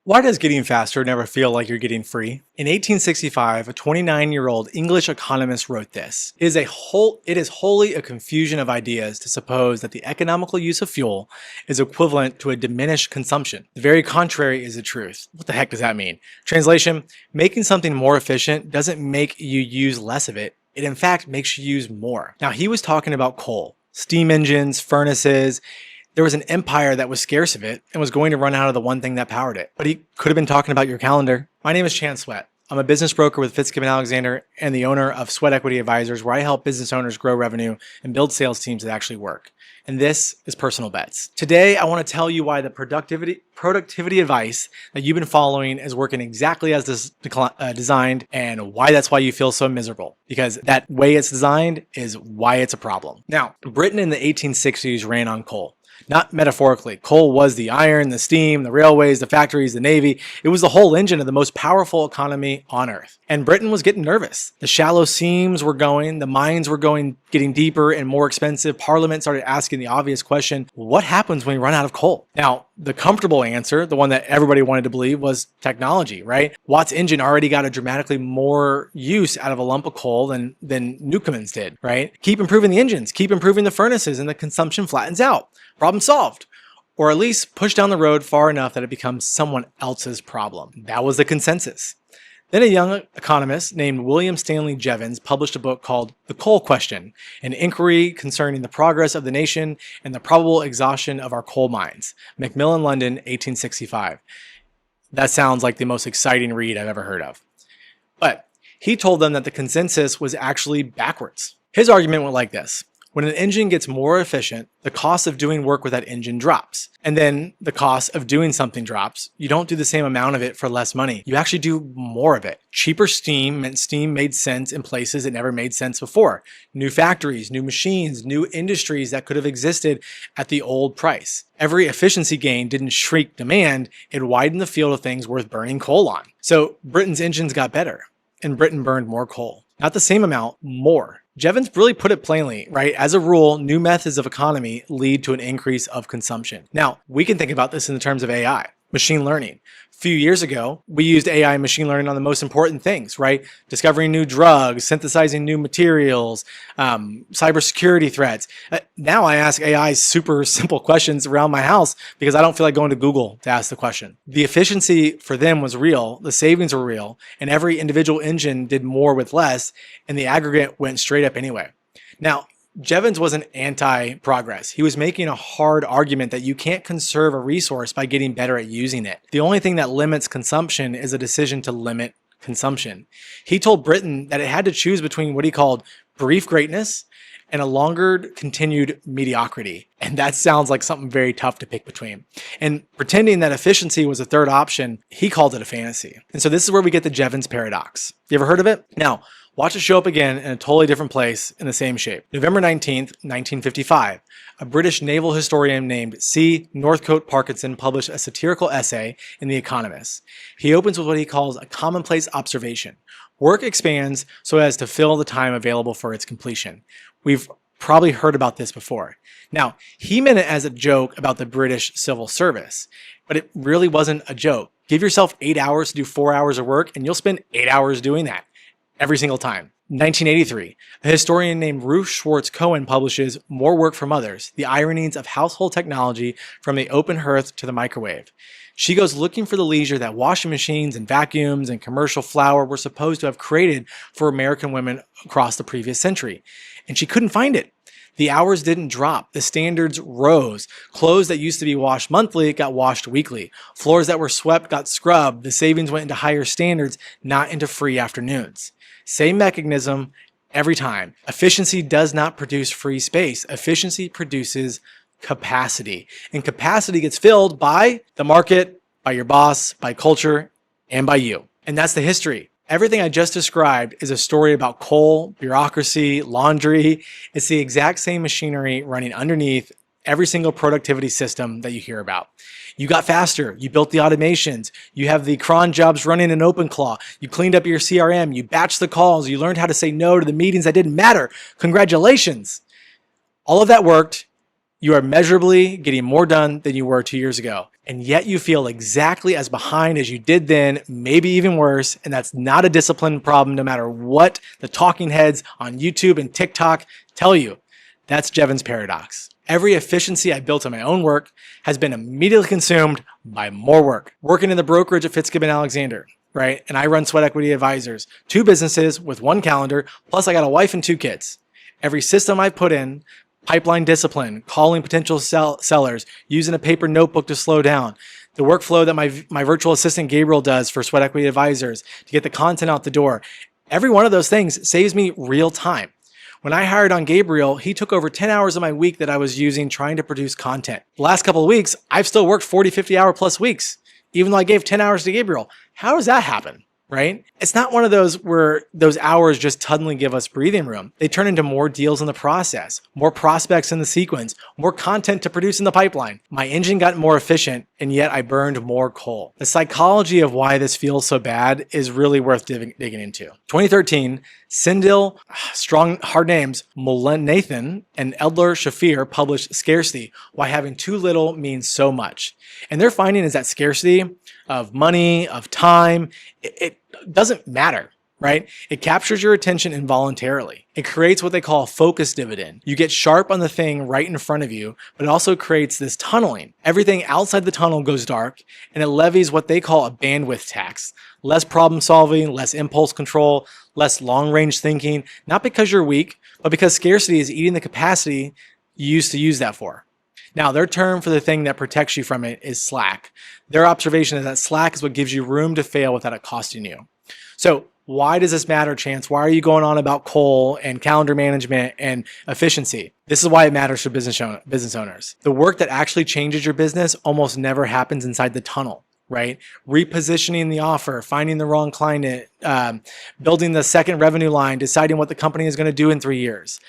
Why does getting faster never feel like you're getting free? In 1865, a 29-year-old English economist wrote this. It is wholly a confusion of ideas to suppose that the economical use of fuel is equivalent to a diminished consumption. The very contrary is the truth. What the heck does that mean? Translation, making something more efficient doesn't make you use less of it. It in fact makes you use more. Now he was talking about coal, steam engines, furnaces. There was an empire that was scarce of it and was going to run out of the one thing that powered it. But he could have been talking about your calendar. My name is Chan Sweat. I'm a business broker with Fitzgibbon Alexander and the owner of Sweat Equity Advisors, where I help business owners grow revenue and build sales teams that actually work. And this is Personal Bets. Today, I want to tell you why the productivity advice that you've been following is working exactly as designed, and why that's why you feel so miserable. Because that way it's designed is why it's a problem. Now, Britain in the 1860s ran on coal. Not metaphorically. Coal was the iron, the steam, the railways, the factories, the navy. It was the whole engine of the most powerful economy on earth. And Britain was getting nervous. The shallow seams were going, the mines were getting deeper and more expensive. Parliament started asking the obvious question, what happens when we run out of coal? Now, the comfortable answer, the one that everybody wanted to believe, was technology, right? Watt's engine already got a dramatically more use out of a lump of coal than Newcomen's did, right? Keep improving the engines, keep improving the furnaces, and the consumption flattens out. Problem solved. Or at least push down the road far enough that it becomes someone else's problem. That was the consensus. Then a young economist named William Stanley Jevons published a book called The Coal Question, an inquiry concerning the progress of the nation and the probable exhaustion of our coal mines. Macmillan, London, 1865. That sounds like the most exciting read I've ever heard of. But he told them that the consensus was actually backwards. His argument went like this. When an engine gets more efficient, the cost of doing work with that engine drops. And then the cost of doing something drops. You don't do the same amount of it for less money. You actually do more of it. Cheaper steam meant steam made sense in places it never made sense before. New factories, new machines, new industries that could have existed at the old price. Every efficiency gain didn't shrink demand, it widened the field of things worth burning coal on. So Britain's engines got better, and Britain burned more coal. Not the same amount, more. Jevons really put it plainly, right? As a rule, new methods of economy lead to an increase of consumption. Now, we can think about this in the terms of AI, machine learning. A few years ago, we used AI and machine learning on the most important things, right? Discovering new drugs, synthesizing new materials, cybersecurity threats. Now I ask AI super simple questions around my house because I don't feel like going to Google to ask the question. The efficiency for them was real, the savings were real, and every individual engine did more with less, and the aggregate went straight up anyway. Now, Jevons wasn't anti-progress. He was making a hard argument that you can't conserve a resource by getting better at using it. The only thing that limits consumption is a decision to limit consumption. He told Britain that it had to choose between what he called brief greatness and a longer continued mediocrity. And that sounds like something very tough to pick between. And pretending that efficiency was a third option, he called it a fantasy. And so this is where we get the Jevons Paradox. You ever heard of it? Now, watch it show up again in a totally different place in the same shape. November 19th, 1955, a British naval historian named C. Northcote Parkinson published a satirical essay in The Economist. He opens with what he calls a commonplace observation. Work expands so as to fill the time available for its completion. We've probably heard about this before. Now, he meant it as a joke about the British civil service, but it really wasn't a joke. Give yourself 8 hours to do 4 hours of work, and you'll spend 8 hours doing that. Every single time. 1983, a historian named Ruth Schwartz Cohen publishes More Work for Mothers, The Ironies of Household Technology from the Open Hearth to the Microwave. She goes looking for the leisure that washing machines and vacuums and commercial flour were supposed to have created for American women across the previous century. And she couldn't find it. The hours didn't drop. The standards rose. Clothes that used to be washed monthly got washed weekly. Floors that were swept got scrubbed. The savings went into higher standards, not into free afternoons. Same mechanism every time. Efficiency does not produce free space. Efficiency produces capacity. And capacity gets filled by the market, by your boss, by culture, and by you. And that's the history. Everything I just described is a story about coal, bureaucracy, laundry. It's the exact same machinery running underneath every single productivity system that you hear about. You got faster, you built the automations, you have the cron jobs running in OpenClaw, you cleaned up your CRM, you batched the calls, you learned how to say no to the meetings that didn't matter. Congratulations. All of that worked. You are measurably getting more done than you were 2 years ago. and yet you feel exactly as behind as you did then, maybe even worse, and that's not a discipline problem no matter what the talking heads on YouTube and TikTok tell you. That's Jevons Paradox. Every efficiency I built in my own work has been immediately consumed by more work. Working in the brokerage at Fitzgibbon Alexander, right? And I run Sweat Equity Advisors, 2 businesses with 1 calendar, plus I got a wife and 2 kids. Every system I put in, pipeline discipline, calling potential sellers, using a paper notebook to slow down, the workflow that my virtual assistant Gabriel does for Sweat Equity Advisors to get the content out the door. Every one of those things saves me real time. When I hired on Gabriel, he took over 10 hours of my week that I was using trying to produce content. The last couple of weeks, I've still worked 40, 50 hour plus weeks, even though I gave 10 hours to Gabriel. How does that happen? Right? It's not one of those where those hours just suddenly give us breathing room. They turn into more deals in the process, more prospects in the sequence, more content to produce in the pipeline. My engine got more efficient, and yet I burned more coal. The psychology of why this feels so bad is really worth digging into. 2013, Sindil, strong hard names, Mulanathan, and Eldar Shafir published Scarcity, Why Having Too Little Means So Much. And their finding is that scarcity of money, of time, it doesn't matter, right? It captures your attention involuntarily. It creates what they call a focus dividend. You get sharp on the thing right in front of you, but it also creates this tunneling. Everything outside the tunnel goes dark, and it levies what they call a bandwidth tax. Less problem solving, less impulse control, less long-range thinking, not because you're weak, but because scarcity is eating the capacity you used to use that for. Now, their term for the thing that protects you from it is slack. Their observation is that slack is what gives you room to fail without it costing you. So why does this matter, Chance? Why are you going on about coal and calendar management and efficiency? This is why it matters for business owners. The work that actually changes your business almost never happens inside the tunnel, right? Repositioning the offer, finding the wrong client, building the second revenue line, deciding what the company is going to do in 3 years.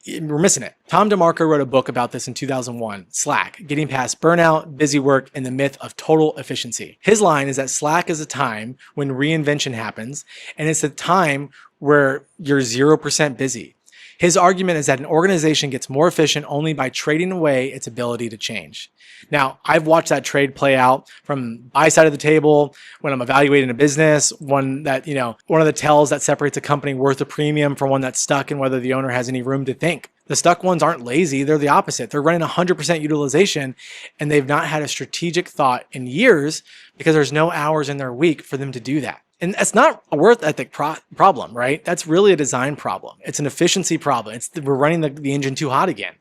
We're missing it. Tom DeMarco wrote a book about this in 2001, Slack, Getting Past Burnout, Busy Work, and the Myth of Total Efficiency. His line is that Slack is a time when reinvention happens, and it's a time where you're 0% busy. His argument is that an organization gets more efficient only by trading away its ability to change. Now, I've watched that trade play out from my side of the table when I'm evaluating a business, one of the tells that separates a company worth a premium from one that's stuck and whether the owner has any room to think. The stuck ones aren't lazy, they're the opposite. They're running 100% utilization and they've not had a strategic thought in years because there's no hours in their week for them to do that. And that's not a worth ethic problem, right? That's really a design problem. It's an efficiency problem. We're running the engine too hot again.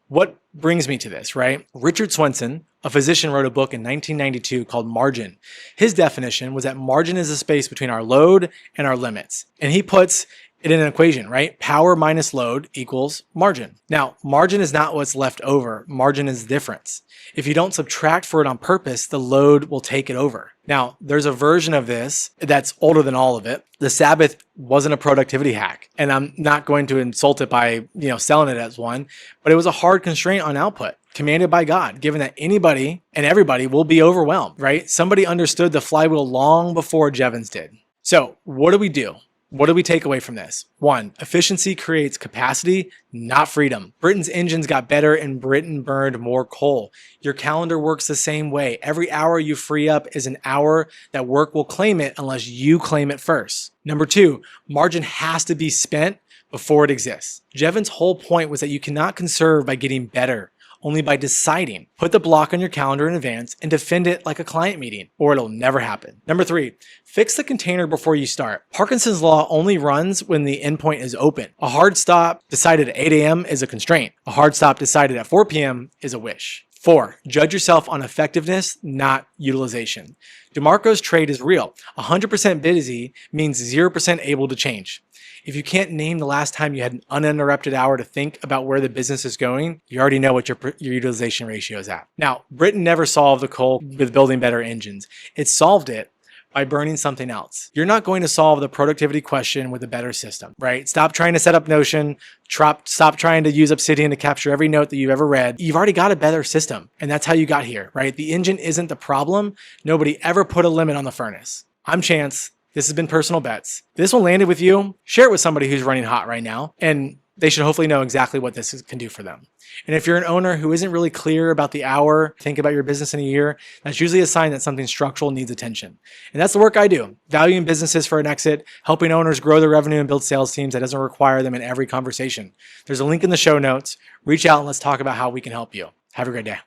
What brings me to this, right? Richard Swenson, a physician, wrote a book in 1992 called Margin. His definition was that margin is the space between our load and our limits. And he puts it in an equation, right? Power minus load equals margin. Now, margin is not what's left over. Margin is the difference. If you don't subtract for it on purpose, the load will take it over. Now, there's a version of this that's older than all of it. The Sabbath wasn't a productivity hack, and I'm not going to insult it by, selling it as one, but it was a hard constraint on output commanded by God, given that anybody and everybody will be overwhelmed, right? Somebody understood the flywheel long before Jevons did. So what do we do? What do we take away from this? 1, efficiency creates capacity, not freedom. Britain's engines got better and Britain burned more coal. Your calendar works the same way. Every hour you free up is an hour that work will claim it unless you claim it first. Number 2, margin has to be spent before it exists. Jevons' whole point was that you cannot conserve by getting better, only by deciding. Put the block on your calendar in advance and defend it like a client meeting, or it'll never happen. Number 3, fix the container before you start. Parkinson's law only runs when the endpoint is open. A hard stop decided at 8 a.m. is a constraint. A hard stop decided at 4 p.m. is a wish. 4, judge yourself on effectiveness, not utilization. DeMarco's trade is real. 100% busy means 0% able to change. If you can't name the last time you had an uninterrupted hour to think about where the business is going, you already know what your utilization ratio is at. Now, Britain never solved the coal with building better engines. It solved it by burning something else. You're not going to solve the productivity question with a better system, right? Stop trying to set up Notion. Stop trying to use Obsidian to capture every note that you've ever read. You've already got a better system, and that's how you got here, right? The engine isn't the problem. Nobody ever put a limit on the furnace. I'm Chance. This has been Personal Bets. This one landed with you. Share it with somebody who's running hot right now. And they should hopefully know exactly what can do for them. And if you're an owner who isn't really clear about the hour, think about your business in a year, that's usually a sign that something structural needs attention. And that's the work I do, valuing businesses for an exit, helping owners grow their revenue and build sales teams that doesn't require them in every conversation. There's a link in the show notes. Reach out and let's talk about how we can help you. Have a great day.